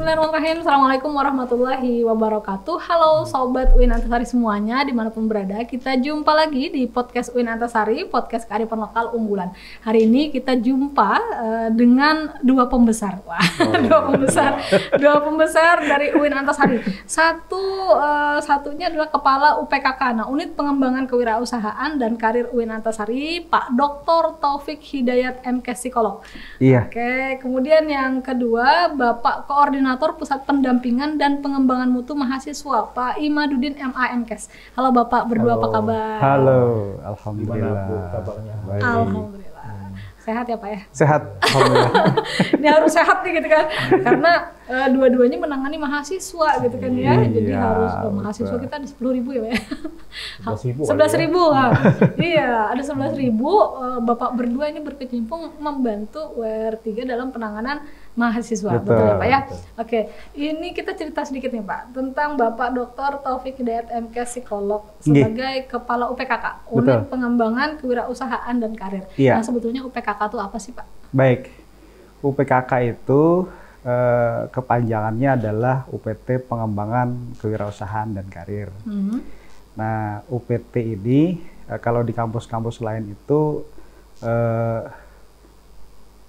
Bismillahirrahmanirrahim. Assalamualaikum warahmatullahi wabarakatuh. Halo Sobat UIN Antasari semuanya, dimanapun berada. Kita jumpa lagi di podcast UIN Antasari, podcast kearifan lokal unggulan. Hari ini kita jumpa dengan dua pembesar. Wah, dua pembesar dari UIN Antasari. Satunya adalah Kepala UPKK, nah Unit Pengembangan Kewirausahaan dan Karir UIN Antasari, Pak Dr. Taufik Hidayat MKes Psikolog. Iya. Oke, kemudian yang kedua Bapak Koordinator Pusat Pendampingan dan Pengembangan Mutu Mahasiswa, Pak Imaduddin MA MKes. Halo Bapak berdua, apa kabar? Halo, alhamdulillah. Gimana Bu kabarnya? Baik. Alhamdulillah. Sehat ya Pak ya? Sehat, alhamdulillah. Ini harus sehat nih gitu kan, karena dua-duanya menangani mahasiswa gitu kan ya, jadi Iya, harus mahasiswa betul. kita ada 10.000 ya Pak ya? 11.000 Iya, ada 11.000. Bapak berdua ini berkecimpung membantu WR3 dalam penanganan mahasiswa, betul ya Pak ya? Oke, ini kita cerita sedikit nih Pak tentang Bapak Dr. Taufik Hidayat MKes Psikolog sebagai Kepala UPKK, Unit Pengembangan Kewirausahaan dan Karir. Iya. Nah, sebetulnya UPKK itu apa sih Pak? Baik, UPKK itu kepanjangannya adalah UPT Pengembangan Kewirausahaan dan Karir. Nah, UPT ini kalau di kampus-kampus lain itu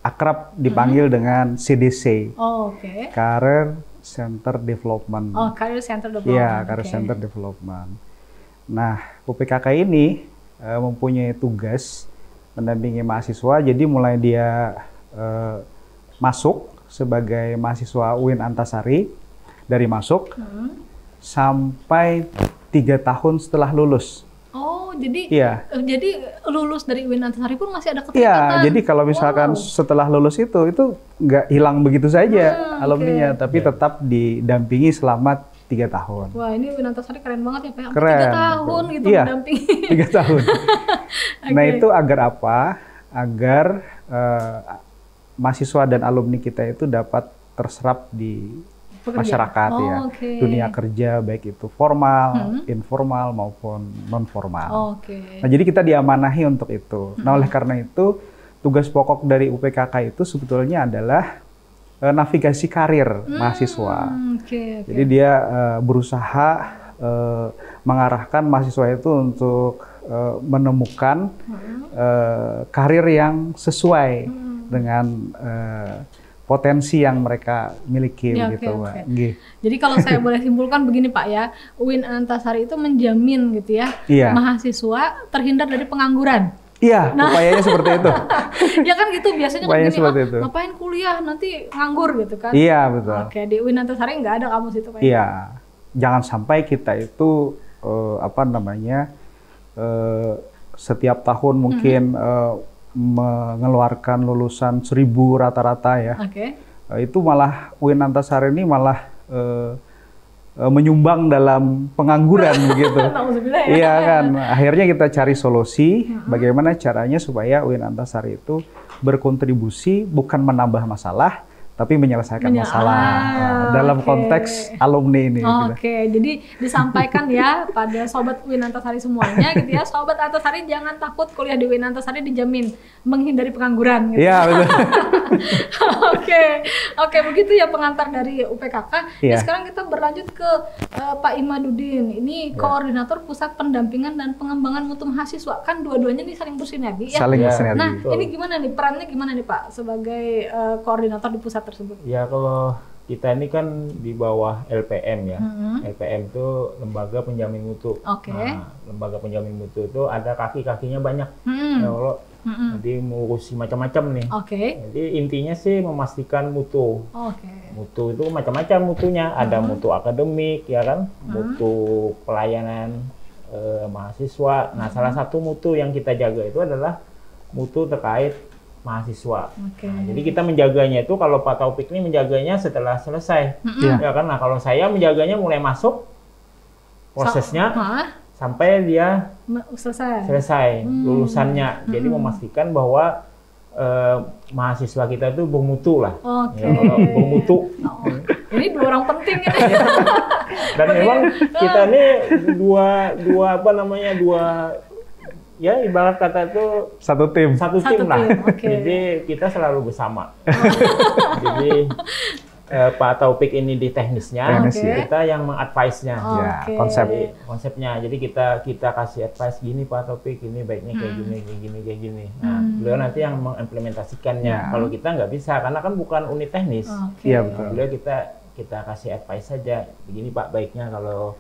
akrab dipanggil dengan CDC. Oh, oke. Career Center Development. Oh, Career Center Development. Iya, Career Center Development. Nah, UPKK ini mempunyai tugas mendampingi mahasiswa. Jadi mulai dia masuk sebagai mahasiswa UIN Antasari, dari masuk sampai 3 tahun setelah lulus. Oh, jadi Iya. Jadi lulus dari UIN Antasari pun masih ada Iya, keterikatan. jadi kalau misalkan setelah lulus itu nggak hilang begitu saja alumninya, tapi tetap didampingi selama 3 tahun. Wah, ini UIN Antasari keren banget ya Pak. Keren. 3 tahun gitu Iya. mendampingi. 3 tahun. Nah, itu agar apa? Agar mahasiswa dan alumni kita itu dapat terserap di masyarakat ya, dunia kerja, baik itu formal, informal maupun non formal. Nah, jadi kita diamanahi untuk itu. Nah, oleh karena itu tugas pokok dari UPKK itu sebetulnya adalah navigasi karir mahasiswa. Jadi dia berusaha mengarahkan mahasiswa itu untuk menemukan karir yang sesuai dengan potensi yang mereka miliki Ya, gitu, oke. Mbak. Jadi kalau saya boleh simpulkan begini Pak ya, UIN Antasari itu menjamin gitu ya, Iya. mahasiswa terhindar dari pengangguran. Iya, upayanya seperti itu. Ya kan gitu biasanya kan Upayanya gini, seperti itu. ngapain kuliah nanti nganggur gitu kan. Iya, betul. Oke, di UIN Antasari nggak ada kamus itu Pak. Iya, jangan sampai kita itu setiap tahun mungkin mengeluarkan lulusan 1.000 rata-rata ya. Oke. Itu malah UIN Antasari ini malah menyumbang dalam pengangguran begitu. Nauzubillah ya. Iya kan, akhirnya kita cari solusi bagaimana caranya supaya UIN Antasari itu berkontribusi bukan menambah masalah, tapi menyelesaikan masalah dalam konteks alumni ini. Oke, jadi disampaikan ya pada Sobat UIN Antasari semuanya gitu ya, Sobat Antasari jangan takut kuliah di UIN Antasari dijamin menghindari pengangguran gitu. Iya, betul. Oke, begitu ya pengantar dari UPKK. Iya. Nah, sekarang kita berlanjut ke Pak Imaduddin. Ini Koordinator Pusat Pendampingan dan Pengembangan Mutu Mahasiswa. Kan dua-duanya nih saling bersinergi ya. Saling bersinergi. Nah, ini gimana nih perannya gimana nih Pak sebagai koordinator di pusat tersebut? Ya kalau kita ini kan di bawah LPM ya. LPM itu Lembaga Penjamin Mutu. Oke. Nah, Lembaga Penjamin Mutu itu ada kaki-kakinya banyak. Ya, kalau jadi mengurusi macam-macam nih. Oke. Jadi intinya sih memastikan mutu. Oke. Mutu itu macam-macam mutunya. Ada mutu akademik ya kan, mutu pelayanan mahasiswa. Nah, salah satu mutu yang kita jaga itu adalah mutu terkait mahasiswa. Nah, jadi kita menjaganya itu, kalau Pak Taufik ini menjaganya setelah selesai, ya kan. Nah, kalau saya menjaganya mulai masuk prosesnya sampai dia selesai lulusannya. Jadi memastikan bahwa mahasiswa kita itu bermutu lah. Ya, bermutu. Ini dua orang penting ini. Dan memang kita ini dua ya ibarat kata itu satu tim lah. Jadi kita selalu bersama. Jadi Pak Taufik ini di teknisnya, kita yang mengadvise-nya, konsepnya. Jadi kita kasih advice gini Pak Taufik, ini baiknya kayak gini. Nah, beliau nanti yang mengimplementasikannya. Kalau kita nggak bisa, karena kan bukan unit teknis. Iya betul. Beliau kita kasih advice saja. Begini Pak, baiknya kalau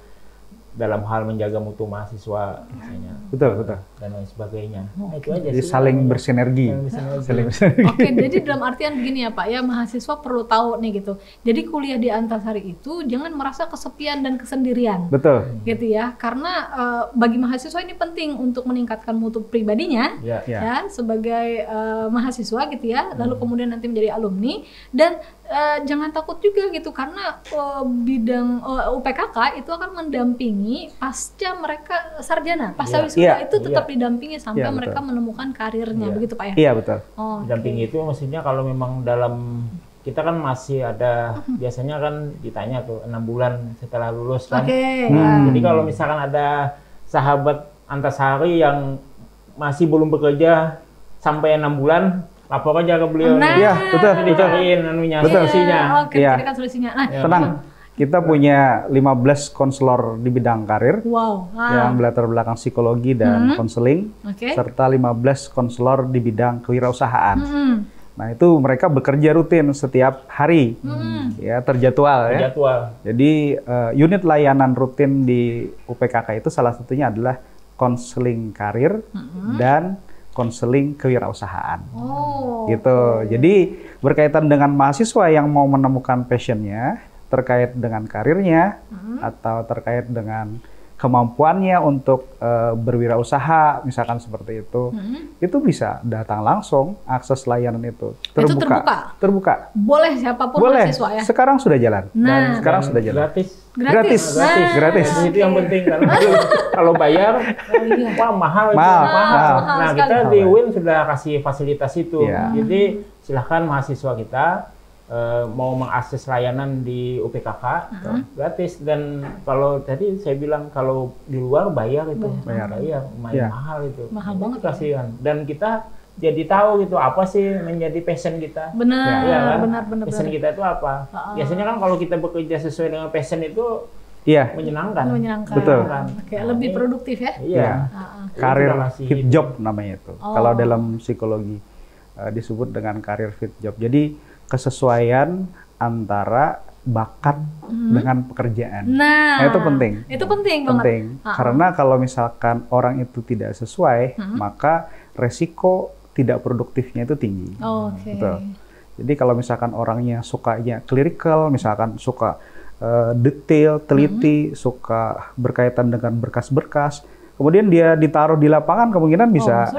dalam hal menjaga mutu mahasiswa misalnya. Betul. Dan lain sebagainya. Nah, itu aja jadi sih. saling bersinergi. Oke, jadi dalam artian begini ya Pak, ya mahasiswa perlu tahu nih gitu. Jadi kuliah di Antasari itu jangan merasa kesepian dan kesendirian. Betul. Gitu ya. Karena bagi mahasiswa ini penting untuk meningkatkan mutu pribadinya ya sebagai mahasiswa gitu ya. Lalu kemudian nanti menjadi alumni dan jangan takut juga gitu karena bidang UPKK itu akan mendampingi pasca mereka sarjana, pasca wisuda itu tetap didampingi sampai mereka menemukan karirnya, begitu Pak ya? Iya betul. Didampingi itu maksudnya kalau memang dalam kita kan masih ada biasanya kan ditanya tuh 6 bulan setelah lulus kan. Jadi kalau misalkan ada sahabat Antasari yang masih belum bekerja sampai 6 bulan, lapor aja ke beliau. Iya, betul. Dicariin solusinya. Carikan solusinya. Tenang. Kita punya 15 konselor di bidang karir yang berlatar belakang psikologi dan konseling, serta 15 konselor di bidang kewirausahaan. Nah itu mereka bekerja rutin setiap hari, ya terjadwal ya. Jadi unit layanan rutin di UPKK itu salah satunya adalah konseling karir dan konseling kewirausahaan. Gitu. Jadi berkaitan dengan mahasiswa yang mau menemukan passionnya, terkait dengan karirnya atau terkait dengan kemampuannya untuk berwirausaha, misalkan seperti itu bisa datang langsung, akses layanan itu terbuka. Boleh siapapun mahasiswa ya. Sekarang sudah jalan. Sekarang sudah jalan. Gratis. Itu yang penting karena kalau bayar, wah mahal. Nah kita di UIN sudah kasih fasilitas itu. Jadi silahkan mahasiswa kita mau mengakses layanan di UPKK gratis, dan kalau tadi saya bilang kalau di luar bayar itu lumayan mahal itu. Mahal banget kasihan. Dan kita jadi tahu gitu apa sih menjadi passion kita. Benar. Passion kita itu apa? Biasanya kan kalau kita bekerja sesuai dengan passion itu menyenangkan. Betul. Lebih produktif ya. Karir fit job namanya itu. Kalau dalam psikologi disebut dengan karir fit job. Jadi kesesuaian antara bakat dengan pekerjaan. Nah, itu penting. Itu penting banget. Karena kalau misalkan orang itu tidak sesuai, maka resiko tidak produktifnya itu tinggi. Betul. Jadi kalau misalkan orangnya sukanya clerical, misalkan suka detail, teliti, suka berkaitan dengan berkas-berkas, kemudian dia ditaruh di lapangan kemungkinan bisa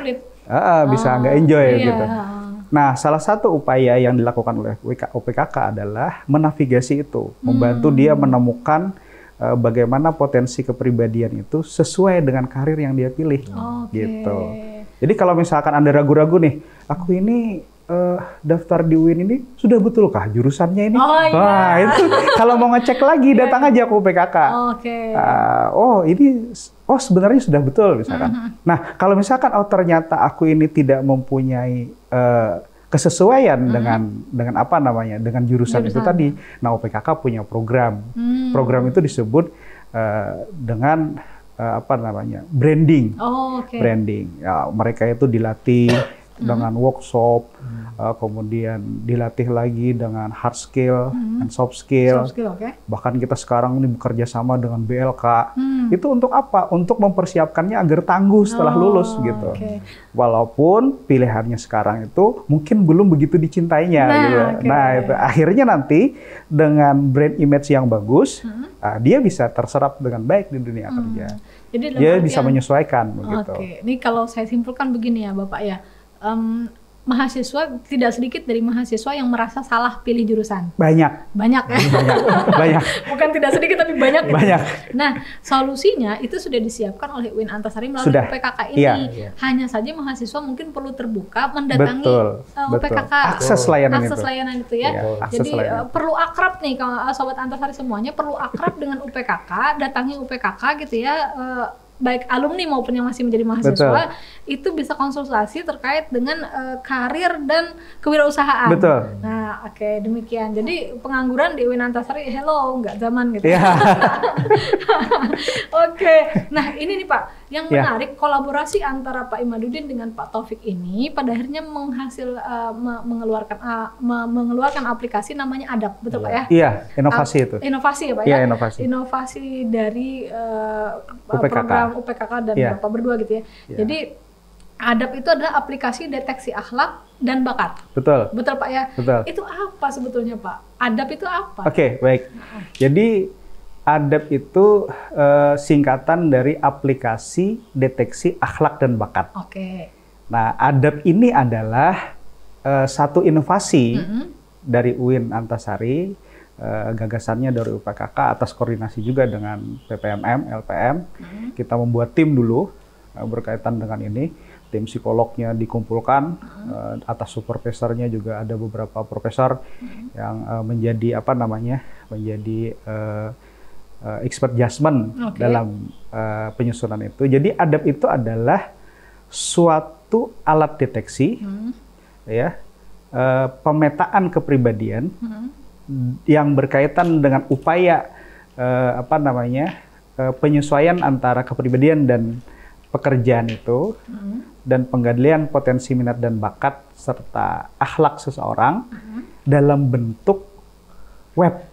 nggak enjoy gitu. Nah, salah satu upaya yang dilakukan oleh UPKK adalah menavigasi itu, membantu dia menemukan bagaimana potensi kepribadian itu sesuai dengan karir yang dia pilih, gitu. Jadi kalau misalkan Anda ragu-ragu nih, aku ini daftar di UIN ini sudah betulkah jurusannya ini? Wah, itu kalau mau ngecek lagi datang aja ke UPKK. Sebenarnya sudah betul misalkan. Nah, kalau misalkan ternyata aku ini tidak mempunyai kesesuaian dengan apa namanya, dengan jurusan itu tadi. Nah, UPKK punya program. Program itu disebut dengan branding. Branding. Ya, mereka itu dilatih dengan workshop, kemudian dilatih lagi dengan hard skill dan soft skill. Bahkan kita sekarang ini bekerja sama dengan BLK. Itu untuk apa? Untuk mempersiapkannya agar tangguh setelah lulus gitu. Walaupun pilihannya sekarang itu mungkin belum begitu dicintainya. Nah, itu akhirnya nanti dengan brand image yang bagus, dia bisa terserap dengan baik di dunia kerja. Jadi dia bisa menyesuaikan begitu. Ini kalau saya simpulkan begini ya, Bapak ya. Mahasiswa, tidak sedikit dari mahasiswa yang merasa salah pilih jurusan. Banyak ya. Banyak. Bukan tidak sedikit tapi banyak. Nah, solusinya itu sudah disiapkan oleh UIN Antasari melalui UPKK ini. Hanya saja mahasiswa mungkin perlu terbuka mendatangi UPKK. Akses layanan itu ya. Jadi perlu akrab nih kalau sobat Antasari semuanya, perlu akrab dengan UPKK, datangi UPKK gitu ya. baik alumni maupun yang masih menjadi mahasiswa itu bisa konsultasi terkait dengan karir dan kewirausahaan. Betul. Nah, oke, demikian. Jadi pengangguran di UIN Antasari, hello, nggak zaman gitu. Yeah. Oke. Nah, ini nih Pak, yang menarik kolaborasi antara Pak Imaduddin dengan Pak Taufik ini pada akhirnya mengeluarkan aplikasi namanya ADAP, betul Pak ya? Iya, inovasi itu. Inovasi ya Pak ya? Iya, inovasi. Inovasi dari UPKK. Program UPKK dan Bapak berdua gitu ya. Jadi ADAP itu adalah aplikasi deteksi akhlak dan bakat. Betul. Betul Pak ya? Betul. Itu apa sebetulnya Pak? ADAP itu apa? Oke, baik. Jadi ADAP itu singkatan dari aplikasi deteksi akhlak dan bakat. Oke. Nah, ADAP ini adalah satu inovasi dari UIN Antasari, gagasannya dari UPKK atas koordinasi juga dengan PPMM, LPM. Kita membuat tim dulu berkaitan dengan ini. Tim psikolognya dikumpulkan, atas supervisornya juga ada beberapa profesor yang menjadi menjadi expert judgment dalam penyusunan itu. Jadi ADAP itu adalah suatu alat deteksi, ya, pemetaan kepribadian yang berkaitan dengan upaya penyesuaian antara kepribadian dan pekerjaan itu, dan penggalian potensi minat dan bakat serta akhlak seseorang dalam bentuk web.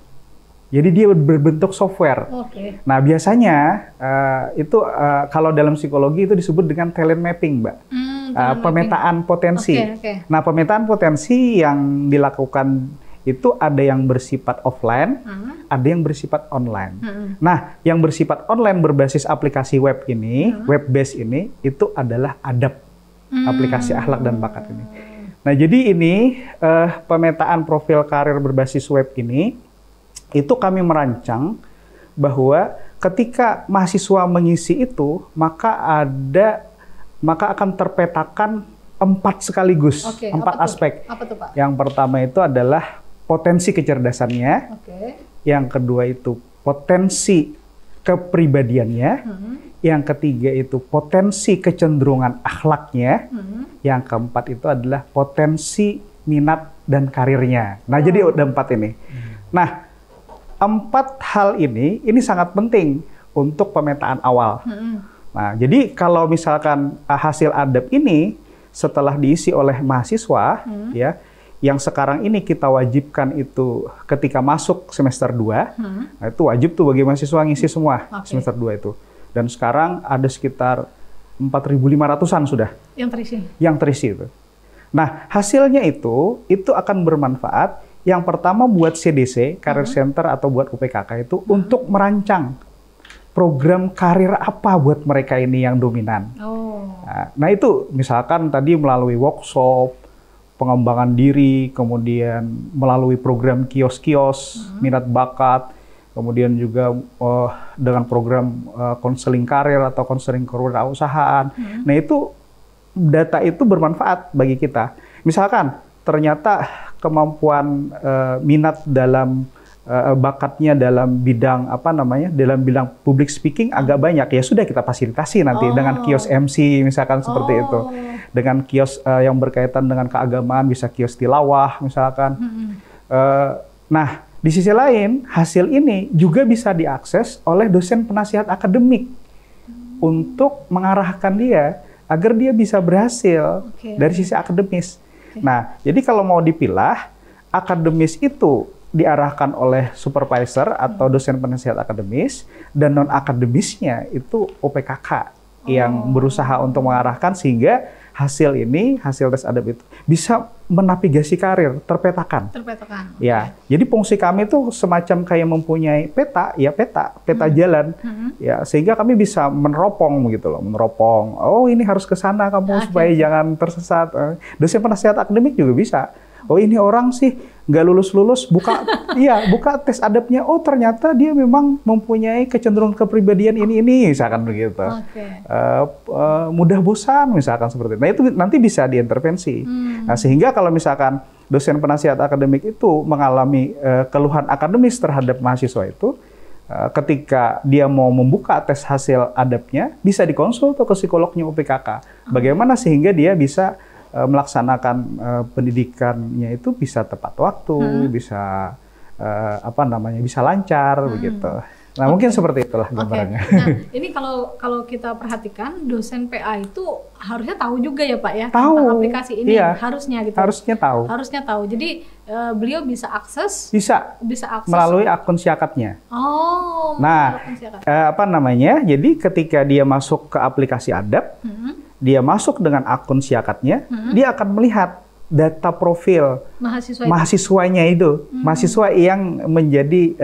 Jadi dia berbentuk software. Nah, biasanya kalau dalam psikologi itu disebut dengan talent mapping, Mbak. Pemetaan potensi. Nah, pemetaan potensi yang dilakukan itu ada yang bersifat offline, ada yang bersifat online. Nah, yang bersifat online berbasis aplikasi web ini, web based ini, itu adalah ADAP, aplikasi akhlak dan bakat ini. Nah, jadi ini pemetaan profil karir berbasis web ini, itu kami merancang bahwa ketika mahasiswa mengisi itu, maka akan terpetakan 4 sekaligus, 4 aspek. Apa tuh, Pak? Yang pertama itu adalah potensi kecerdasannya, yang kedua itu potensi kepribadiannya, yang ketiga itu potensi kecenderungan akhlaknya, yang keempat itu adalah potensi minat dan karirnya. Nah, jadi ada 4 ini. Nah, 4 hal ini sangat penting untuk pemetaan awal. Nah, jadi kalau misalkan hasil ADAP ini setelah diisi oleh mahasiswa, ya, yang sekarang ini kita wajibkan itu ketika masuk semester 2, nah itu wajib tuh bagi mahasiswa ngisi semua semester 2 itu. Dan sekarang ada sekitar 4.500-an sudah yang terisi itu. Nah, hasilnya itu akan bermanfaat. Yang pertama buat CDC, Career Center atau buat UPKK itu untuk merancang program karir apa buat mereka ini yang dominan. Nah, itu misalkan tadi melalui workshop, pengembangan diri, kemudian melalui program kios-kios, minat bakat, kemudian juga dengan program konseling karir atau konseling kewirausahaan. Nah, itu data itu bermanfaat bagi kita. Misalkan ternyata kemampuan minat dalam bakatnya dalam bidang dalam bidang public speaking agak banyak, ya sudah kita fasilitasi nanti dengan kios MC misalkan seperti itu. Dengan kios yang berkaitan dengan keagamaan bisa kios tilawah misalkan. Nah, di sisi lain hasil ini juga bisa diakses oleh dosen penasihat akademik untuk mengarahkan dia agar dia bisa berhasil dari sisi akademis. Nah, jadi kalau mau dipilah, akademis itu diarahkan oleh supervisor atau dosen penasihat akademis, dan non-akademisnya itu UPKK yang berusaha untuk mengarahkan sehingga hasil tes ADAP itu bisa menavigasi karir, terpetakan. Ya, jadi fungsi kami itu semacam kayak mempunyai peta jalan, ya, sehingga kami bisa meneropong gitu loh, oh ini harus ke sana kamu supaya jangan tersesat. Dosen penasihat akademik juga bisa. Oh ini orang sih nggak lulus buka tes ADAP-nya, oh ternyata dia memang mempunyai kecenderungan kepribadian ini misalkan begitu. Mudah bosan misalkan seperti itu. Nah, itu nanti bisa diintervensi. Nah, sehingga kalau misalkan dosen penasihat akademik itu mengalami keluhan akademis terhadap mahasiswa itu, ketika dia mau membuka tes hasil adabnya, bisa dikonsul tuh ke psikolognya UPKK. Bagaimana sehingga dia bisa melaksanakan pendidikannya itu bisa tepat waktu, bisa bisa lancar begitu. Nah, mungkin seperti itulah gambarannya. Nah, ini kalau kita perhatikan dosen PA itu harusnya tahu juga ya Pak ya tahu. Tentang aplikasi ini, Iya, harusnya gitu. Harusnya tahu. Jadi beliau bisa akses melalui akun Syakatnya. Oh. Nah, jadi ketika dia masuk ke aplikasi Adab, dia masuk dengan akun Syakatnya, dia akan melihat data profil mahasiswanya itu, mahasiswa yang menjadi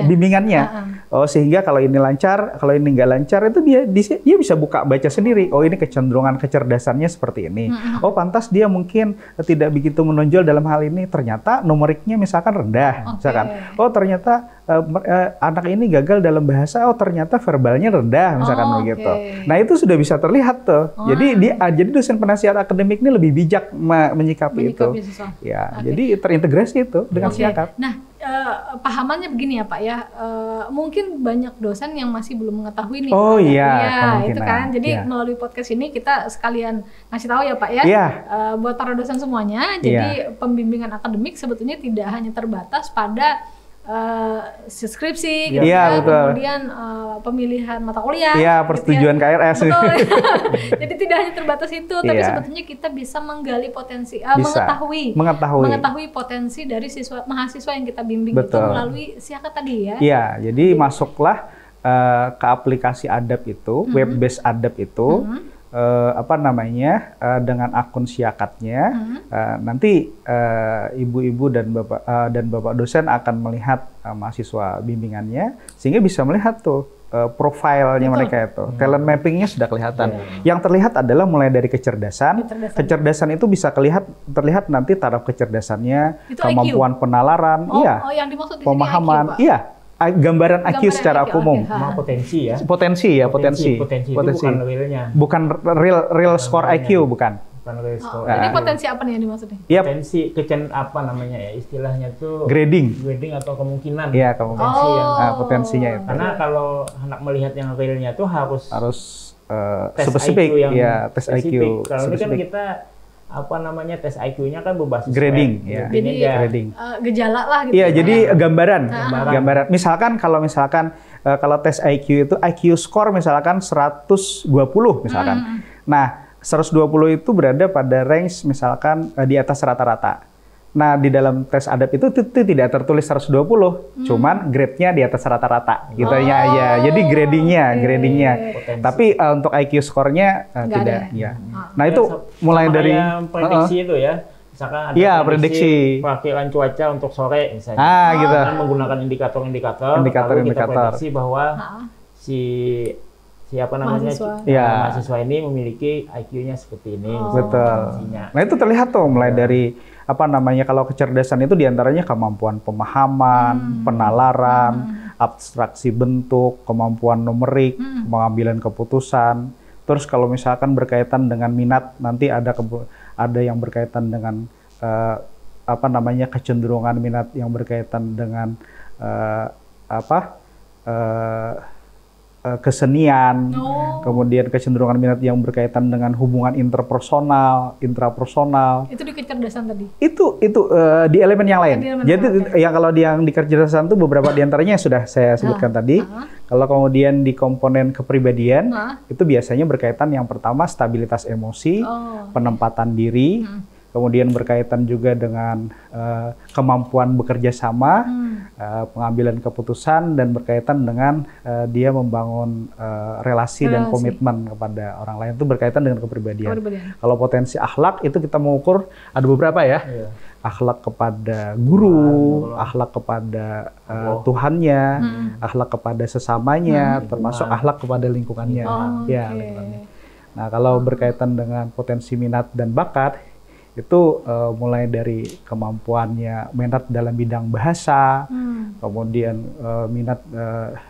bimbingannya. Sehingga kalau ini lancar, kalau ini nggak lancar, itu dia bisa baca sendiri. Oh, ini kecenderungan kecerdasannya seperti ini. Oh, pantas dia mungkin tidak begitu menonjol dalam hal ini. Ternyata numeriknya misalkan rendah, misalkan. Oh, ternyata anak ini gagal dalam bahasa. Oh, ternyata verbalnya rendah, misalkan begitu. Nah, itu sudah bisa terlihat tuh. Jadi dosen penasihat akademik ini lebih bijak menyikapi itu. Ya, jadi terintegrasi itu dengan Syakat. Nah, pahamannya begini ya Pak ya, mungkin banyak dosen yang masih belum mengetahui nih. Oh iya, itu kan. Jadi melalui podcast ini kita sekalian ngasih tahu ya Pak ya, buat para dosen semuanya. Jadi pembimbingan akademik sebetulnya tidak hanya terbatas pada skripsi, gitu kemudian pemilihan mata kuliah, persetujuan KRS. Betul. Jadi tidak hanya terbatas itu, tapi sebetulnya kita bisa menggali potensi, mengetahui potensi dari mahasiswa yang kita bimbing itu melalui Syakat tadi ya. Iya, jadi masuklah ke aplikasi Adab itu, web based Adab itu. Dengan akun Syakatnya, nanti ibu-ibu dan bapak dosen akan melihat mahasiswa bimbingannya, sehingga bisa melihat tuh profilnya mereka itu, talent mappingnya sudah kelihatan. Yang terlihat adalah mulai dari kecerdasan itu bisa terlihat nanti taraf kecerdasannya, itu kemampuan IQ. Penalaran, yang dimaksud pemahaman, gambaran IQ secara umum. Potensi ya. Potensi. Bukan realnya. Bukan real score IQ, bukan. Ini potensi apa nih yang dimaksudnya? Potensi istilahnya itu grading atau kemungkinan. Iya, potensinya itu. Karena kalau anak melihat yang realnya itu harus tes spesifik IQ tes spesifik. IQ. Kalau ini kan kita tes IQ-nya kan berbasis grading, grading. Gejala lah gitu. Iya, jadi gambaran. Misalkan kalau tes IQ itu IQ score misalkan 120 misalkan. Nah, 120 itu berada pada range misalkan di atas rata-rata. Nah, di dalam tes Adab itu tidak tertulis 120, cuman grade-nya di atas rata-rata gitu ya. Jadi gradingnya. Tapi untuk IQ score-nya tidak. Ya. Nah, itu mulai dari prediksi itu ya. Misalkan ada prediksi perakilan cuaca untuk sore misalnya. Gitu. Dengan menggunakan indikator. Lalu kita prediksi bahwa mahasiswa ini memiliki IQ-nya seperti ini. Betul. Nah, itu terlihat tuh mulai dari kalau kecerdasan itu diantaranya kemampuan pemahaman, penalaran, abstraksi bentuk, kemampuan numerik, pengambilan keputusan. Terus kalau misalkan berkaitan dengan minat, nanti ada yang berkaitan dengan kecenderungan minat yang berkaitan dengan kesenian, kemudian kecenderungan minat yang berkaitan dengan hubungan interpersonal, intrapersonal. Itu di kecerdasan tadi? Itu di elemen yang lain. Jadi kalau yang di kecerdasan itu beberapa diantaranya sudah saya sebutkan tadi. Kalau kemudian di komponen kepribadian, itu biasanya berkaitan yang pertama stabilitas emosi, penempatan diri, kemudian berkaitan juga dengan kemampuan bekerja sama, pengambilan keputusan, dan berkaitan dengan dia membangun relasi dan komitmen kepada orang lain. Itu berkaitan dengan kepribadian. Kalau potensi akhlak itu kita mengukur ada beberapa ya. Akhlak kepada guru, akhlak kepada Tuhannya, akhlak kepada sesamanya, termasuk akhlak kepada lingkungannya. Lingkungannya. Nah, kalau berkaitan dengan potensi minat dan bakat, itu mulai dari kemampuannya minat dalam bidang bahasa, kemudian minat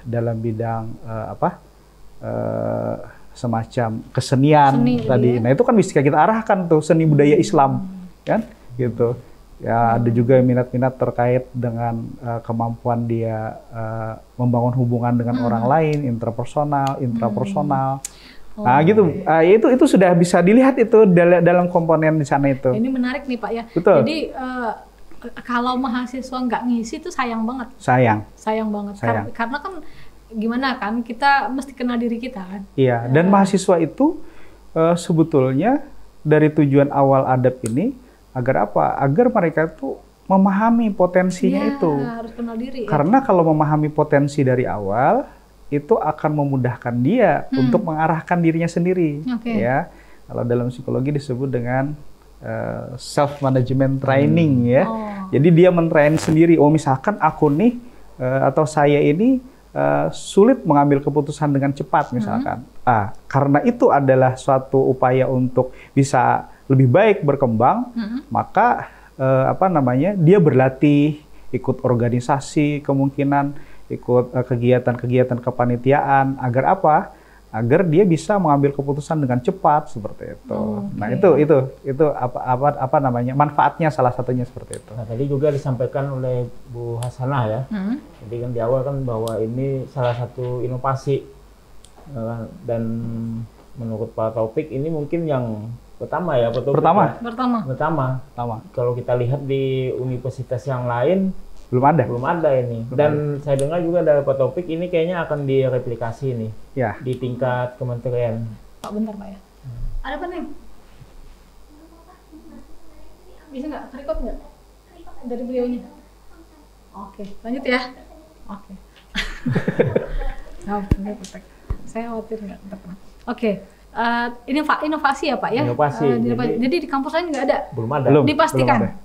dalam bidang semacam kesenian tadi. Nah, itu kan bisa kita arahkan tuh seni budaya Islam, kan? Gitu. Ya, ada juga minat-minat terkait dengan kemampuan dia membangun hubungan dengan orang lain, interpersonal, intrapersonal. Nah, gitu. Itu sudah bisa dilihat itu dalam komponen di sana itu. Ini menarik nih Pak ya. Betul. Jadi kalau mahasiswa nggak ngisi itu sayang banget. Sayang banget. Karena kan gimana kan, kita mesti kenal diri kita kan. Iya, dan mahasiswa itu sebetulnya dari tujuan awal ADAP ini agar apa? Agar mereka tuh memahami potensinya itu. Harus kenal diri. Karena kalau memahami potensi dari awal, itu akan memudahkan dia untuk mengarahkan dirinya sendiri. Ya, kalau dalam psikologi disebut dengan self management training ya. Jadi dia mentrain sendiri. Oh, misalkan aku nih atau saya ini sulit mengambil keputusan dengan cepat misalkan. Karena itu adalah suatu upaya untuk bisa lebih baik berkembang, maka dia berlatih, ikut organisasi, kemungkinan ikut kegiatan-kegiatan kepanitiaan, agar apa? Agar dia bisa mengambil keputusan dengan cepat seperti itu. Nah, itu manfaatnya salah satunya seperti itu. Nah, tadi juga disampaikan oleh Bu Hasanah ya. Jadi kan di awal kan bahwa ini salah satu inovasi dan menurut Pak Taufik ini mungkin yang pertama ya, Pak Taufik. Pertama. Kalau kita lihat di universitas yang lain belum ada ini. Dan saya dengar juga dari Pak Taufik ini kayaknya akan direplikasi nih di tingkat kementerian. Pak, bentar Pak ya. Ada apa nih? Bisa nggak? Record nggak? Dari beliaunya. Oke, lanjut ya. Oke. Saya khawatir nggak. Oke. Ini inovasi ya Pak ya? Inovasi. Jadi di kampus lain nggak ada? Belum ada.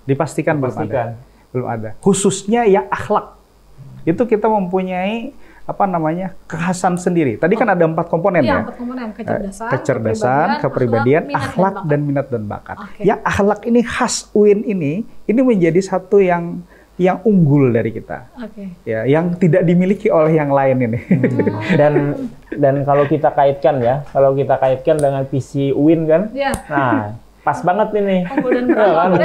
Dipastikan belum ada. Khususnya yang akhlak. Itu kita mempunyai kekhasan sendiri. Tadi kan ada 4 komponen ya. 4 komponen. Kecerdasan, kepribadian, akhlak, dan minat dan bakat. Yang akhlak ini khas UIN ini menjadi satu yang unggul dari kita. Ya, yang tidak dimiliki oleh yang lain ini. Dan kalau kita kaitkan dengan visi UIN kan. Nah, pas banget ini. Unggul dan berakhlak.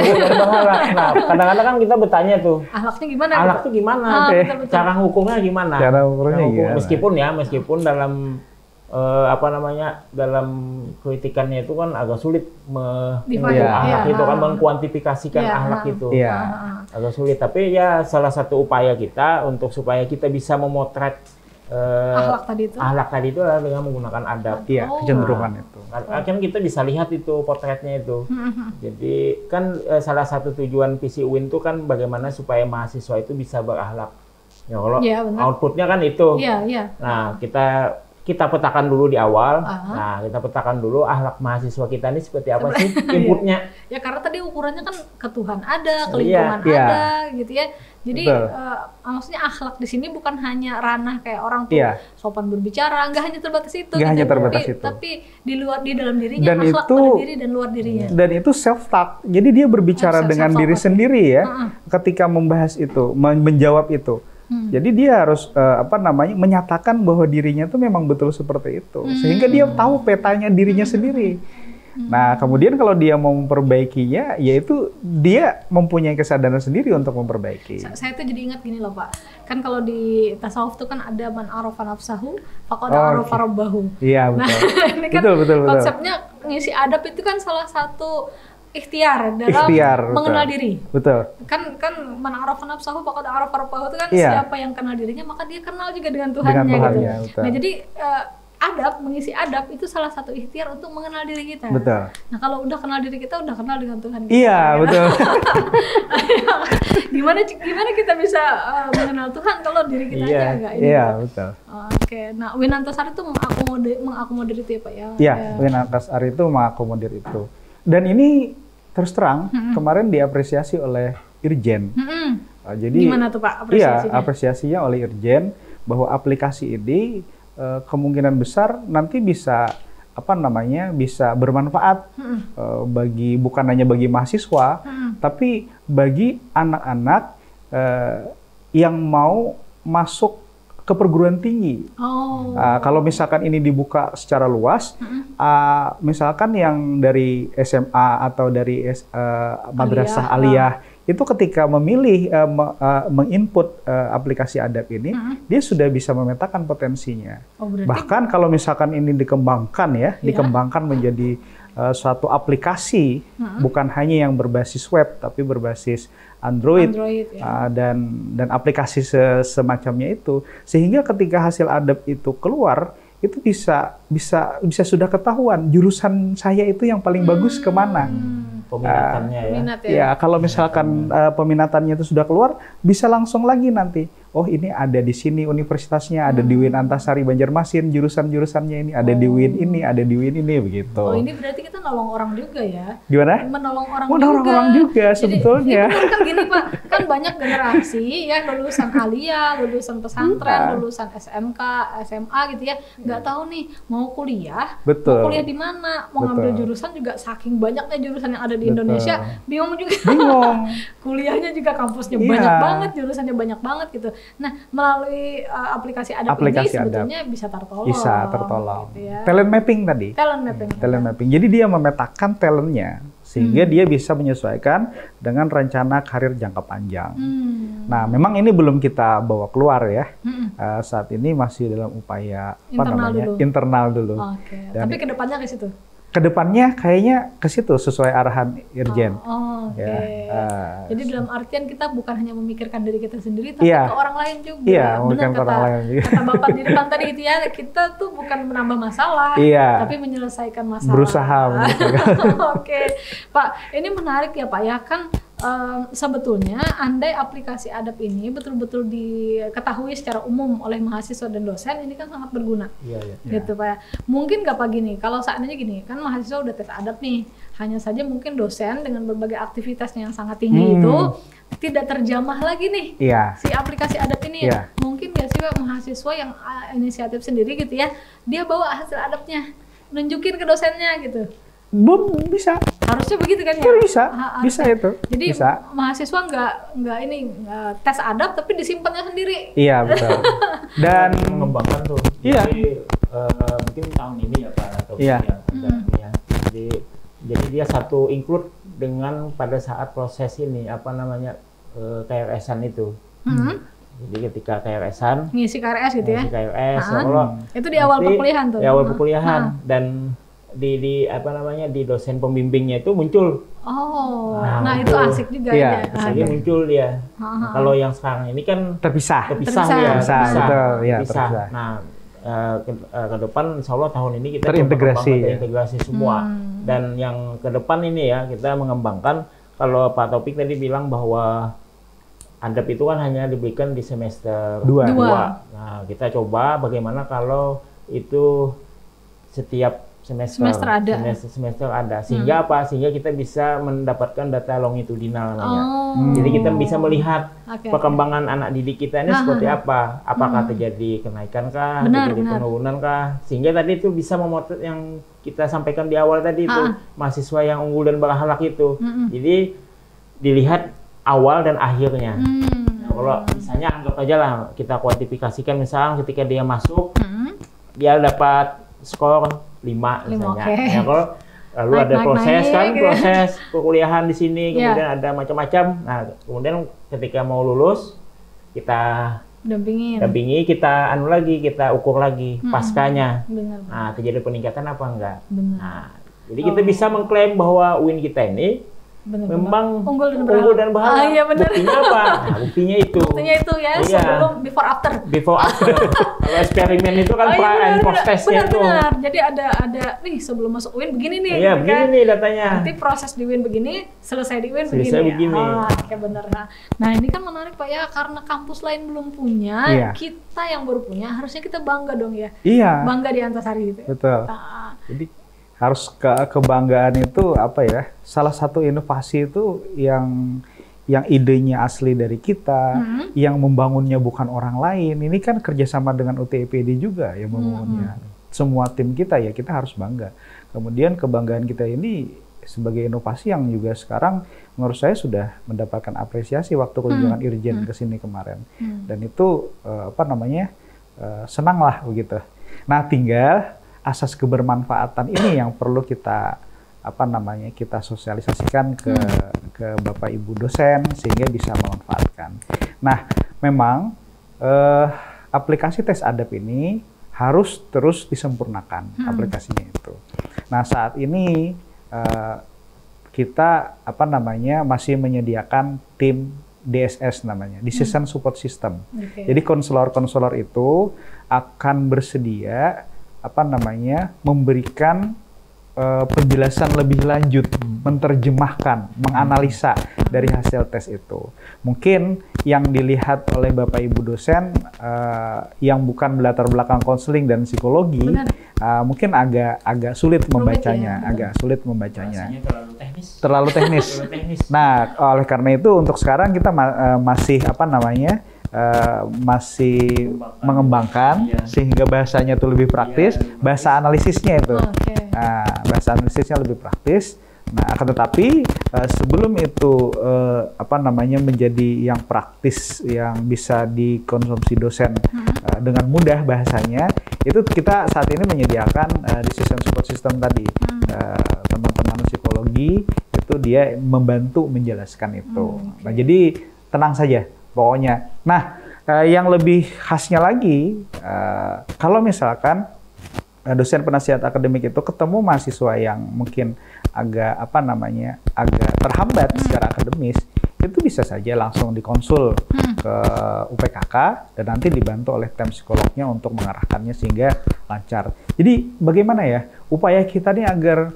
Nah, kadang-kadang kan kita bertanya tuh. Akhlaknya gimana? Akhlaknya gimana? Betul. Cara hukumnya gimana? Meskipun dalam dalam kritikannya itu kan agak sulit akhlak itu kan mengkuantifikasikan akhlak itu. Agak sulit, tapi ya salah satu upaya kita untuk supaya kita bisa memotret akhlak tadi itu adalah dengan menggunakan adab. Kecenderungan itu. Kan kita bisa lihat itu potretnya itu. Jadi kan salah satu tujuan visi UIN itu kan bagaimana supaya mahasiswa itu bisa berakhlak. Ya, kalau outputnya kan itu. Nah, kita petakan dulu di awal. Nah, kita petakan dulu akhlak mahasiswa kita ini seperti apa sih inputnya. Ya, karena tadi ukurannya kan ke Tuhan ada, ke lingkungan ada, gitu ya. Jadi maksudnya akhlak di sini bukan hanya ranah kayak orang tuh sopan berbicara, nggak hanya terbatas itu. Tapi di dalam dirinya dan akhlak pada diri dan luar dirinya. Dan itu self talk. Jadi dia berbicara dengan diri sendiri ya. Ketika membahas itu, menjawab itu. Jadi dia harus menyatakan bahwa dirinya tuh memang betul seperti itu, sehingga dia tahu petanya dirinya sendiri. Nah, kemudian kalau dia mau memperbaikinya, yaitu dia mempunyai kesadaran sendiri untuk memperbaiki. Saya tuh jadi ingat gini loh Pak, kan kalau di tasawuf tuh kan ada man arafa nafsahu faqad arafa rabbahu. Iya, betul. Nah, ini kan betul. Konsepnya ngisi adab itu kan salah satu ikhtiar dalam mengenal diri. Betul. Kan man arafa nafsahu faqad arafa rabbahu itu kan siapa yang kenal dirinya maka dia kenal juga dengan Tuhannya gitu. Betul. Nah, jadi mengisi adab itu salah satu ikhtiar untuk mengenal diri kita. Betul. Nah, kalau udah kenal diri kita udah kenal dengan Tuhan kita. Iya, betul. Gimana kita bisa mengenal Tuhan kalau diri kita aja enggak ini? Iya, betul. Oke. Nah, Winantasari itu mengakomodir itu ya, Pak ya? Iya, Winantasari itu mengakomodir itu. Dan ini terus terang kemarin diapresiasi oleh Irjen. Jadi gimana tuh Pak apresiasinya? Iya, apresiasinya oleh Irjen bahwa aplikasi ini kemungkinan besar nanti bisa bisa bermanfaat bagi bukan hanya bagi mahasiswa, tapi bagi anak-anak yang mau masuk ke perguruan tinggi. Kalau misalkan ini dibuka secara luas, misalkan yang dari SMA atau dari madrasah aliyah itu ketika memilih menginput aplikasi Adap ini, dia sudah bisa memetakan potensinya. Bahkan kalau misalkan ini dikembangkan dikembangkan menjadi suatu aplikasi, bukan hanya yang berbasis web, tapi berbasis Android dan aplikasi semacamnya itu, sehingga ketika hasil Adap itu keluar, itu bisa sudah ketahuan jurusan saya itu yang paling bagus kemana. Peminatannya ya. Kalau misalkan peminatannya itu sudah keluar, bisa langsung lagi nanti. Oh, ini ada di sini universitasnya, ada di UIN Antasari Banjarmasin, jurusan-jurusannya ini ada di UIN ini, ada di UIN ini, begitu. Oh, ini berarti kita nolong orang juga ya? Gimana? Menolong orang orang juga sebetulnya. Jadi kan gini Pak, kan banyak generasi ya lulusan alia, lulusan pesantren, lulusan SMK, SMA gitu ya, nggak tahu nih mau kuliah, mau kuliah di mana, mau ngambil jurusan juga saking banyaknya jurusan yang ada di Indonesia, bingung juga. Kuliahnya juga kampusnya banyak banget, jurusannya banyak banget gitu. Nah, melalui aplikasi Adap ini sebetulnya bisa tertolong. Bisa tertolong. Gitu ya. Talent mapping tadi. Talent mapping. Jadi dia memetakan talentnya sehingga dia bisa menyesuaikan dengan rencana karir jangka panjang. Nah, memang ini belum kita bawa keluar ya. Saat ini masih dalam upaya internal dulu. Oke. Tapi kedepannya ke situ. Kedepannya kayaknya ke situ sesuai arahan Irjen. Jadi dalam artian kita bukan hanya memikirkan diri kita sendiri, tapi ke orang lain juga. Benar kata Bapak di depan tadi gitu ya, kita tuh bukan menambah masalah, tapi menyelesaikan masalah. Berusaha. Oke, Pak, ini menarik ya Pak ya, kan sebetulnya andai aplikasi Adap ini betul-betul diketahui secara umum oleh mahasiswa dan dosen, ini kan sangat berguna. Gitu Pak ya. Mungkin nggak Pak gini, kalau seandainya gini, kan mahasiswa udah tes Adap nih, hanya saja mungkin dosen dengan berbagai aktivitasnya yang sangat tinggi itu tidak terjamah lagi nih si aplikasi Adap ini ya. Mungkin nggak sih Pak mahasiswa yang inisiatif sendiri gitu ya, dia bawa hasil Adapnya, nunjukin ke dosennya gitu. Bisa. Harusnya begitu kan ya? Bisa itu. Jadi mahasiswa nggak tes Adap tapi disimpannya sendiri. Iya, betul. Dan mengembangkan tuh. Jadi mungkin tahun ini ya Pak atau jadi dia satu include dengan pada saat proses ini KRS-an itu. Jadi ketika KRS-an ngisi KRS gitu ya. Ngisi KRS itu di awal perkuliahan tuh. Di awal perkuliahan dan di dosen pembimbingnya itu muncul. Nah itu asik juga ya. Asik muncul dia. Kalau yang sekarang ini kan terpisah. Nah, ke depan insya Allah tahun ini kita terintegrasi semua. Dan yang ke depan ini ya kita mengembangkan, kalau Pak Taufik tadi bilang bahwa Adap itu kan hanya diberikan di semester 2. Nah, kita coba bagaimana kalau itu setiap semester ada sehingga sehingga kita bisa mendapatkan data longitudinal namanya. Jadi kita bisa melihat perkembangan anak didik kita ini seperti apa, apakah terjadi kenaikan kah, terjadi penurunan kah, sehingga tadi itu bisa memotret yang kita sampaikan di awal tadi itu mahasiswa yang unggul dan berakhlak itu. Jadi dilihat awal dan akhirnya. Kalau misalnya anggap aja lah kita kuantifikasikan, misalnya ketika dia masuk dia dapat skor 5 misalnya. Ya, kalau lalu ada proses perkuliahan di sini, kemudian ada macam-macam. Nah, kemudian ketika mau lulus kita dampingi, kita kita ukur lagi paskanya. Nah, terjadi peningkatan apa enggak? Nah, jadi kita bisa mengklaim bahwa UIN kita ini memang unggul dan bahagia. Iya benar. Buktinya apa? Nah, buktinya itu ya, sebelum before after. Kalau eksperimen itu kan and post testnya tuh. Benar. Jadi ada nih sebelum masuk UIN begini nih. Iya, begini nih datanya. Nanti proses di UIN begini, selesai di UIN begini. Kayak benar. Nah, ini kan menarik Pak ya, karena kampus lain belum punya, kita yang baru punya, harusnya kita bangga dong ya. Iya. Bangga di Antasari gitu. Betul. Jadi harus kebanggaan itu salah satu inovasi itu yang idenya asli dari kita, yang membangunnya bukan orang lain. Ini kan kerjasama dengan UTIPD juga yang membangunnya. Semua tim kita kita harus bangga. Kemudian kebanggaan kita ini sebagai inovasi yang juga sekarang menurut saya sudah mendapatkan apresiasi waktu kunjungan Irjen ke sini kemarin. Dan itu senang lah begitu. Nah, tinggal asas kebermanfaatan ini yang perlu kita apa namanya kita sosialisasikan ke Bapak Ibu dosen sehingga bisa memanfaatkan. Nah, memang aplikasi tes adab ini harus terus disempurnakan aplikasinya itu. Nah, saat ini kita apa namanya masih menyediakan tim DSS namanya, Decision Support System. Jadi konselor-konselor itu akan bersedia apa namanya memberikan penjelasan lebih lanjut, menerjemahkan, menganalisa dari hasil tes itu. Mungkin yang dilihat oleh Bapak Ibu dosen yang bukan latar belakang konseling dan psikologi, mungkin agak sulit membacanya, agak sulit membacanya. Terlalu teknis. Nah, oleh karena itu untuk sekarang kita masih apa namanya? Masih mengembangkan sehingga bahasanya itu lebih praktis, bahasa analisisnya itu. Nah, bahasa analisisnya lebih praktis. Nah, akan tetapi sebelum itu apa namanya menjadi yang praktis yang bisa dikonsumsi dosen dengan mudah bahasanya, itu kita saat ini menyediakan decision support system tadi. Teman-teman psikologi itu dia membantu menjelaskan itu. Nah, jadi tenang saja pokoknya. Nah, yang lebih khasnya lagi, kalau misalkan dosen penasihat akademik itu ketemu mahasiswa yang mungkin agak apa namanya agak terhambat secara akademis, itu bisa saja langsung dikonsul ke UPKK dan nanti dibantu oleh tim psikolognya untuk mengarahkannya sehingga lancar. Jadi bagaimana ya upaya kita nih agar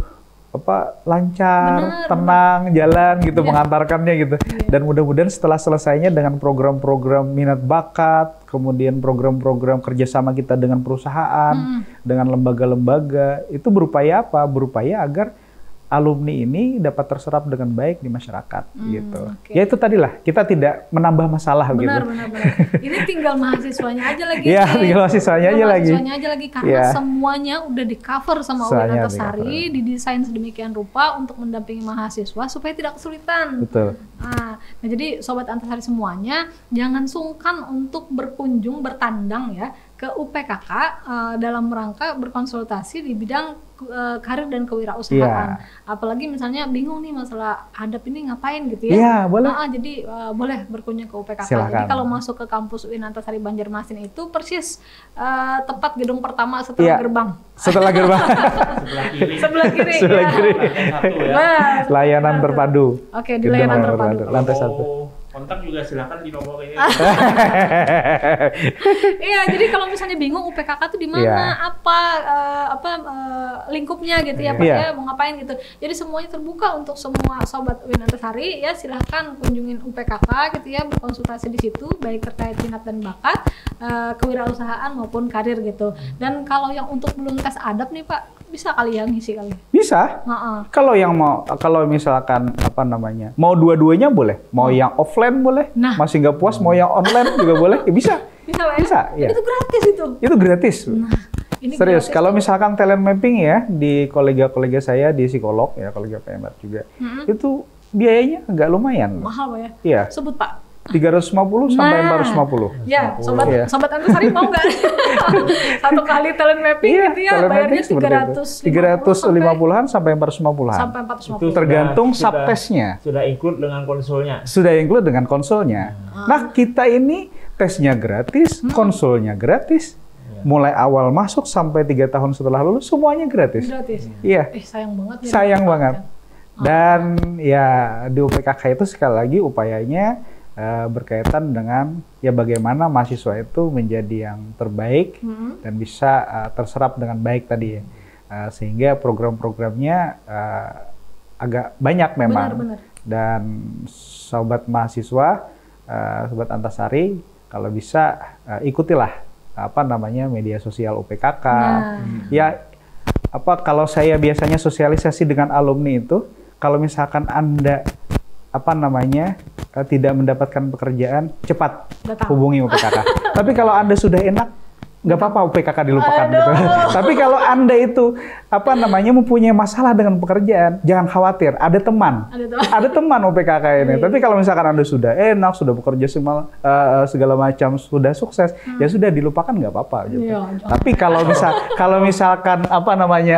apa lancar, tenang, jalan gitu mengantarkannya gitu. Dan mudah-mudahan setelah selesainya dengan program-program minat bakat, kemudian program-program kerjasama kita dengan perusahaan, dengan lembaga-lembaga, itu berupaya apa? Berupaya agar alumni ini dapat terserap dengan baik di masyarakat gitu. Ya itu tadilah, kita tidak menambah masalah gitu. Benar. Ini tinggal mahasiswanya aja lagi. Iya, tinggal mahasiswanya aja lagi. Karena semuanya udah di cover sama UIN Antasari, didesain sedemikian rupa untuk mendampingi mahasiswa supaya tidak kesulitan. Betul. Nah, jadi Sobat Antasari semuanya jangan sungkan untuk berkunjung, bertandang ya ke UPKK dalam rangka berkonsultasi di bidang karir dan kewirausahaan. Apalagi misalnya bingung nih masalah adab ini ngapain gitu ya. Iya, boleh. Jadi boleh berkunjung ke UPKK. Silakan. Jadi kalau masuk ke kampus UIN Antasari Banjarmasin itu persis tepat gedung pertama setelah gerbang. Setelah gerbang. Sebelah kiri. Layanan terpadu. Oke, di layanan terpadu. Lantai 1. Kontak juga silakan di nomor ini. Iya, jadi kalau misalnya bingung UPKK tuh di mana, lingkupnya gitu ya, Pak ya, mau ngapain gitu. Jadi semuanya terbuka untuk semua sobat UIN Antasari ya, silahkan kunjungin UPKK gitu ya, berkonsultasi di situ baik terkait minat dan bakat, kewirausahaan maupun karir gitu. Dan kalau yang untuk belum tes adab nih Pak, bisa kali ya ngisi kali? Bisa. Kalau yang kalau misalkan apa namanya, mau dua-duanya boleh, mau yang offline boleh, masih nggak puas mau yang online juga boleh, ya bisa. Bisa. Ya. Itu gratis itu. Itu gratis. Ini serius. Gratis, kalau misalkan talent mapping ya di kolega-kolega saya di psikolog ya, kolega PMR juga, itu biayanya agak lumayan. Mahal Pak ya? Iya. Sebut Pak. 350 sampai 450. Ya, sobat Antasari mau nggak? Satu kali talent mapping gitu ya, bayarnya 350-an sampai 450-an. Sampai 450. Tergantung subtesnya. Sudah include dengan konsolnya. Sudah include dengan konsolnya. Nah, kita ini tesnya gratis, konsolnya gratis. Mulai awal masuk sampai 3 tahun setelah lulus semuanya gratis. Gratis. Iya. Sayang banget. Sayang banget. Dan ya di UPKK itu sekali lagi upayanya berkaitan dengan ya bagaimana mahasiswa itu menjadi yang terbaik dan bisa terserap dengan baik tadi ya. Sehingga program-programnya agak banyak memang. Benar. Dan sobat mahasiswa, sobat Antasari, kalau bisa ikutilah apa namanya media sosial UPKK. Ya kalau saya biasanya sosialisasi dengan alumni itu, kalau misalkan Anda apa namanya tidak mendapatkan pekerjaan, cepat hubungi UPKK. Tapi kalau Anda sudah enak, nggak apa-apa UPKK dilupakan gitu. Tapi kalau Anda itu mempunyai masalah dengan pekerjaan, jangan khawatir, ada teman. Ada teman UPKK ini. Tapi kalau misalkan Anda sudah enak, sudah bekerja segala macam, sudah sukses, ya sudah dilupakan nggak apa-apa gitu. Tapi kalau misalkan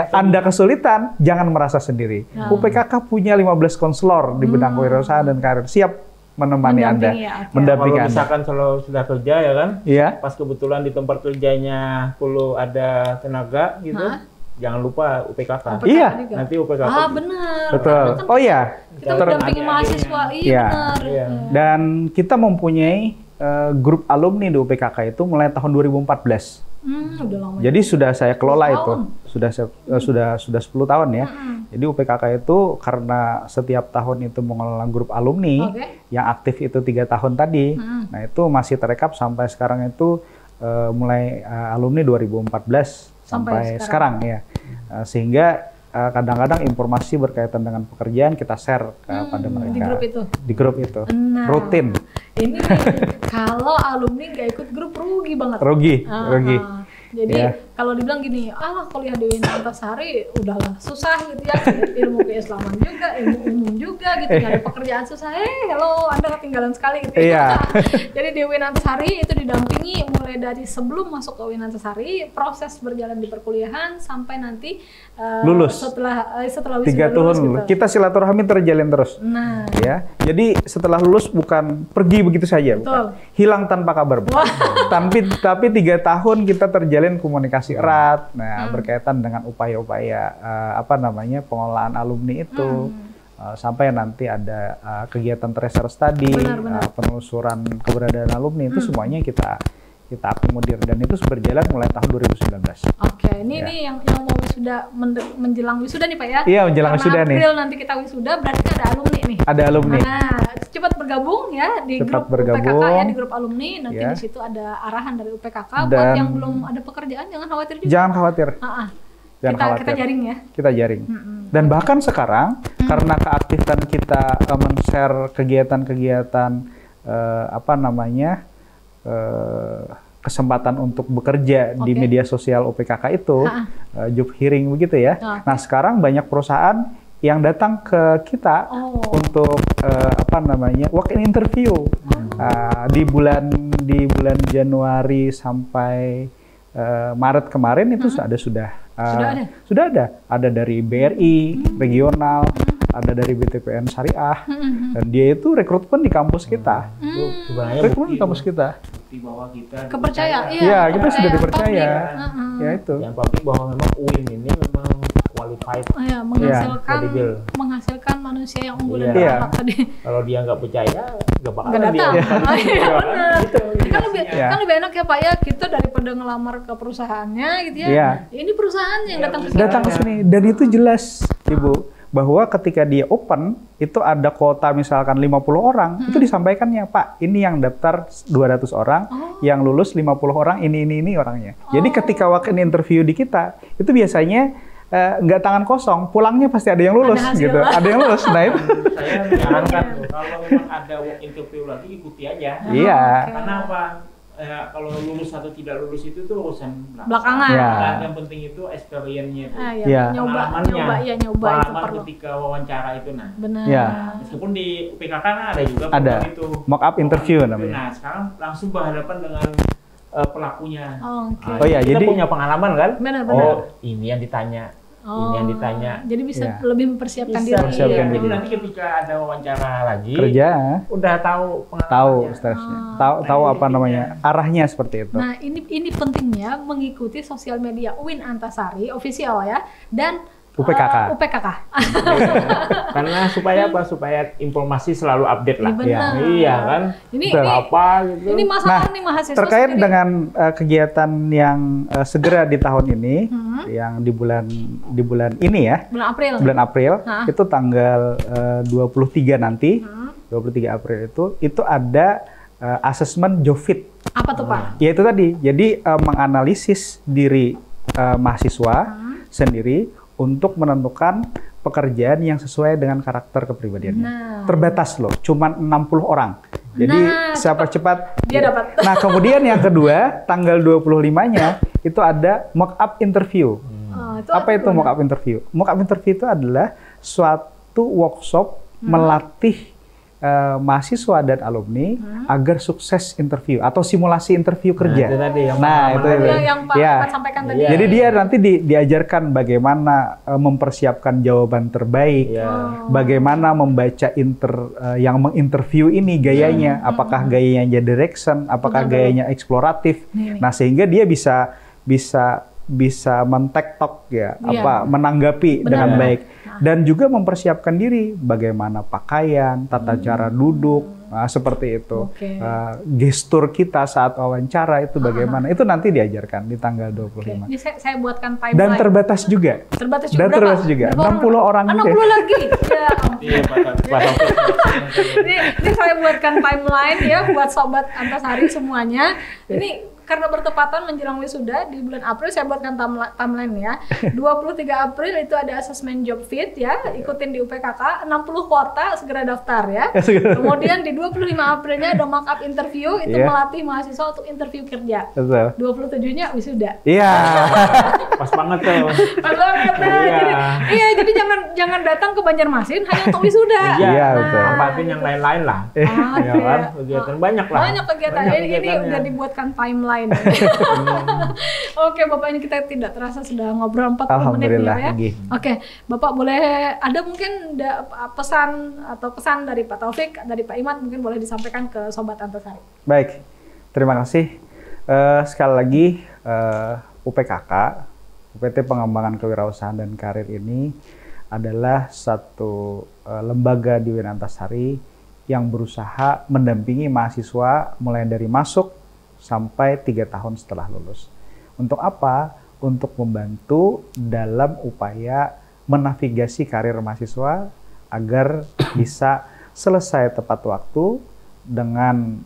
Anda kesulitan, jangan merasa sendiri. UPKK punya 15 konselor di bidang kewirausahaan dan karir, siap menemani Anda, mendampingi Anda. Misalkan kalau sudah kerja ya kan, pas kebetulan di tempat kerjanya perlu ada tenaga gitu, jangan lupa UPKK. Iya. Nanti UPKK. Benar. Betul. Oh iya. Kita mendampingi mahasiswa. Iya benar. Iya. Dan kita mempunyai grup alumni di UPKK itu mulai tahun 2014. Udah lama. Jadi sudah saya kelola itu, sudah 10 tahun ya. Jadi UPKK itu karena setiap tahun itu mengelola grup alumni yang aktif itu 3 tahun tadi. Nah itu masih terekap sampai sekarang itu mulai alumni 2014 sampai sekarang ya. Sehingga kadang-kadang informasi berkaitan dengan pekerjaan kita share kepada mereka. Di grup itu. Nah, rutin. Ini kalau alumni nggak ikut grup rugi banget. Rugi. Jadi kalau dibilang gini, kuliah di UIN Antasari udahlah susah gitu ya, ilmu keislaman juga, ilmu umum juga gitu, nyari pekerjaan susah. Hello, Anda ketinggalan sekali gitu. Jadi di UIN Antasari itu didampingi mulai dari sebelum masuk ke UIN Antasari, proses berjalan di perkuliahan sampai nanti lulus. Setelah 3 tahun gitu. Kita silaturahmi terjalin terus. Nah, ya. Jadi setelah lulus bukan pergi begitu saja, bukan. Hilang tanpa kabar. Tapi 3 tahun kita terjalin komunikasi erat, berkaitan dengan upaya-upaya pengelolaan alumni itu, sampai nanti ada kegiatan tracer study, penelusuran keberadaan alumni itu semuanya kita akomodir dan itu berjalan mulai tahun 2019. Oke, ini yang mau wisuda menjelang wisuda nih Pak ya? Iya, menjelang wisuda nih. April nanti kita wisuda, berarti ada alumni nih. Ada alumni. Nah, cepat bergabung ya di grup UPKK ya, di grup alumni. Nanti di situ ada arahan dari UPKK buat yang belum ada pekerjaan, jangan khawatir juga. Jangan khawatir. Kita jaring ya. Kita jaring. Dan bahkan sekarang karena keaktifan kita men-share kegiatan-kegiatan kesempatan untuk bekerja di media sosial UPKK itu, job hearing begitu ya. Nah sekarang banyak perusahaan yang datang ke kita untuk walk-in interview di bulan Januari sampai Maret kemarin itu sudah ada dari BRI regional, ada dari BTPN Syariah, dan dia itu rekrutmen di kampus kita. Rekrutmen di kampus kita. Bahwa kita kepercayaan. Iya, kita sudah dipercaya. Ya itu. Yang pasti bahwa memang UIN ini memang qualified. Menghasilkan manusia yang unggul dan berbakat tadi. Kalau dia nggak percaya, nggak bakal datang. Gitu. Kan lebih enak ya Pak ya, kita daripada ngelamar ke perusahaannya gitu ya. Ini perusahaannya yang datang ke sini. Dan itu jelas, Ibu, bahwa ketika dia open itu ada kuota misalkan 50 orang, itu disampaikannya, Pak, ini yang daftar 200 orang, yang lulus 50 orang, ini orangnya. Jadi ketika walk-in interview di kita, itu biasanya nggak tangan kosong, pulangnya pasti ada yang lulus gitu. Ada yang lulus. Nah itu saya menyarankan kalau memang ada walk interview lagi ikuti aja. Iya. Karena apa? Kalau lulus atau tidak lulus itu tuh urusan belakangan. Yang penting itu experience-nya itu. Nyoba pengalaman ketika wawancara itu Benar. Meskipun di UPKK ada juga itu mock up interview namanya. Nah, sekarang langsung berhadapan dengan pelakunya. Jadi punya pengalaman kan? Benar. Ini yang ditanya. Ini yang ditanya. Jadi bisa lebih mempersiapkan diri. Jadi nanti ketika ada wawancara lagi, kerja, udah tahu pengalamannya. Tahu stresnya. Tahu arahnya seperti itu. Nah, ini pentingnya mengikuti sosial media UIN Antasari official ya, dan UPKK. Karena supaya informasi selalu update lah. Iya kan? Ini masalah nih mahasiswa terkait sendiri. dengan kegiatan yang segera di tahun ini, yang di bulan ini ya. Bulan April. Itu tanggal 23 nanti. 23 April itu ada asesmen Jofit. Apa tuh Pak? Ya itu tadi. Jadi menganalisis diri mahasiswa sendiri untuk menentukan pekerjaan yang sesuai dengan karakter kepribadiannya. Terbatas loh, cuma 60 orang Jadi siapa cepat dia dapat. Nah, kemudian yang kedua, tanggal 25-nya itu ada mock up interview. Apa itu mock up interview? Mock up interview itu adalah suatu workshop melatih mahasiswa dan alumni agar sukses interview atau simulasi interview kerja. Itu tadi yang yang Pak sampaikan tadi. Jadi dia nanti diajarkan bagaimana mempersiapkan jawaban terbaik, bagaimana membaca yang menginterview ini gayanya, apakah gayanya direction, apakah gayanya eksploratif. Nah, sehingga dia bisa mentektok menanggapi dengan baik. Dan juga mempersiapkan diri bagaimana pakaian, tata cara duduk, seperti itu. Gestur kita saat wawancara itu bagaimana. Itu nanti diajarkan di tanggal 25. Ini saya buatkan timeline. Dan terbatas juga. Terbatas juga. 60 orang juga. 60 lagi. Ini saya buatkan timeline ya buat sobat Antasari semuanya. Ini karena bertepatan menjelang wisuda di bulan April, saya buatkan timeline ya. 23 April itu ada asesmen job fit ya, ikutin di UPKK, 60 kuota segera daftar ya. Kemudian di 25 Aprilnya ada mock up interview, itu melatih mahasiswa untuk interview kerja. 27-nya wisuda. Iya. Pas banget tuh. Pas banget tuh. Jadi jangan datang ke Banjarmasin hanya untuk wisuda. Iya, betul. Manfaatin yang lain-lain lah. Ya kan, kegiatan banyak lah. Banyak kegiatan. Ini udah dibuatkan timeline. Oke, Bapak, ini kita tidak terasa sudah ngobrol 40 menit ya. Oke, Bapak boleh ada mungkin pesan dari Pak Taufik, dari Pak Imad mungkin boleh disampaikan ke Sobat Antasari. Baik, terima kasih. Sekali lagi UPKK, UPT Pengembangan Kewirausahaan dan Karir ini adalah satu lembaga di UIN Antasari yang berusaha mendampingi mahasiswa mulai dari masuk sampai 3 tahun setelah lulus. Untuk apa? Untuk membantu dalam upaya menavigasi karir mahasiswa agar bisa selesai tepat waktu dengan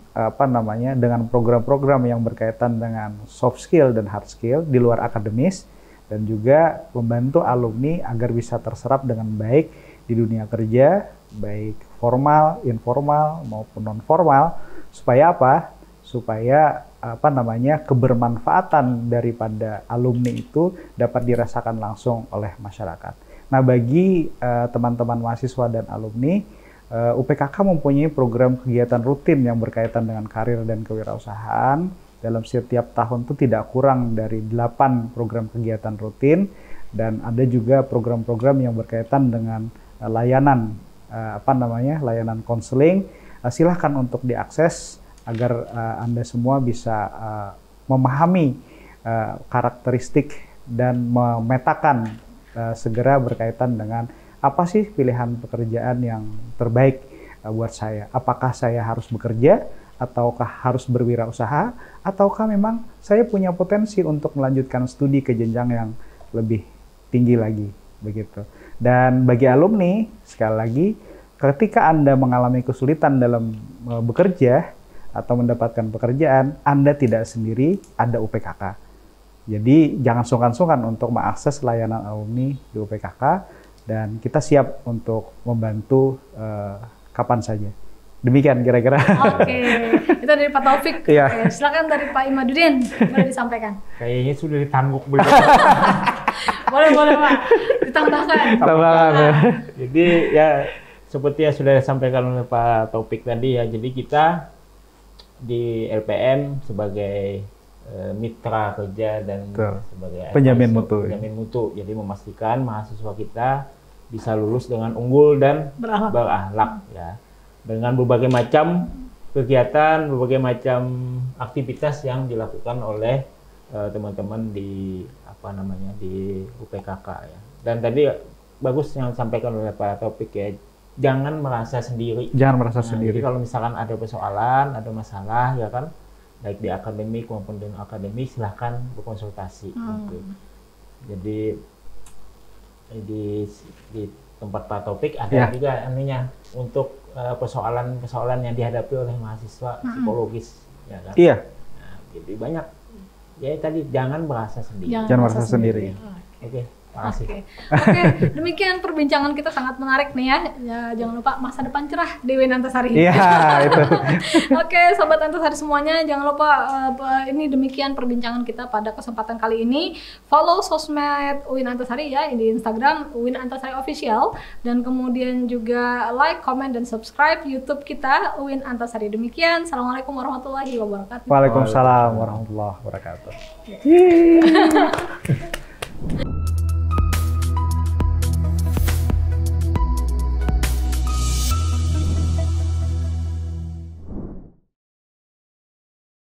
dengan program-program yang berkaitan dengan soft skill dan hard skill di luar akademis, dan juga membantu alumni agar bisa terserap dengan baik di dunia kerja, baik formal, informal maupun non formal. Supaya apa? Supaya kebermanfaatan daripada alumni itu dapat dirasakan langsung oleh masyarakat. Nah, bagi teman-teman mahasiswa dan alumni, UPKK mempunyai program kegiatan rutin yang berkaitan dengan karir dan kewirausahaan. Dalam setiap tahun itu tidak kurang dari 8 program kegiatan rutin, dan ada juga program-program yang berkaitan dengan layanan layanan konseling. Silahkan untuk diakses agar Anda semua bisa memahami karakteristik dan memetakan segera berkaitan dengan apa sih pilihan pekerjaan yang terbaik buat saya. Apakah saya harus bekerja, ataukah harus berwirausaha, ataukah memang saya punya potensi untuk melanjutkan studi ke jenjang yang lebih tinggi lagi, begitu. Dan bagi alumni, sekali lagi, ketika Anda mengalami kesulitan dalam bekerja atau mendapatkan pekerjaan, Anda tidak sendiri, ada UPKK. Jadi jangan sungkan-sungkan untuk mengakses layanan alumni di UPKK, dan kita siap untuk membantu kapan saja. Demikian kira-kira. Oke, itu dari Pak Taufik. Iya. Oke, silakan dari Pak Imaduddin, boleh disampaikan. Kayaknya sudah ditangguk begitu. boleh Pak, ditambahkan. Jadi ya seperti yang sudah disampaikan oleh Pak Taufik tadi ya, jadi kita di LPM sebagai mitra kerja dan sebagai penjamin mutu. Jadi memastikan mahasiswa kita bisa lulus dengan unggul dan berakhlak ya. Dengan berbagai macam kegiatan, berbagai macam aktivitas yang dilakukan oleh teman-teman di di UPKK ya. Dan tadi bagus yang disampaikan oleh Pak Taufik ya. Jangan merasa sendiri. Sendiri. Jadi kalau misalkan ada persoalan, ada masalah, ya kan, baik di akademik maupun di akademik, silahkan berkonsultasi. Gitu. Jadi di tempat Pak Taufik ada juga untuk persoalan-persoalan yang dihadapi oleh mahasiswa psikologis, ya kan. Iya. Nah, jadi banyak. Ya tadi jangan merasa sendiri. Jangan merasa sendiri. Oke. Oke, demikian perbincangan kita sangat menarik nih ya. Jangan lupa masa depan cerah di UIN Antasari. Iya, itu. Oke, sobat Antasari semuanya, jangan lupa ini demikian perbincangan kita pada kesempatan kali ini. Follow sosmed UIN Antasari ya, di Instagram UIN Antasari Official, dan kemudian juga like, comment, dan subscribe YouTube kita UIN Antasari. Demikian, assalamualaikum warahmatullahi wabarakatuh. Waalaikumsalam warahmatullahi wabarakatuh.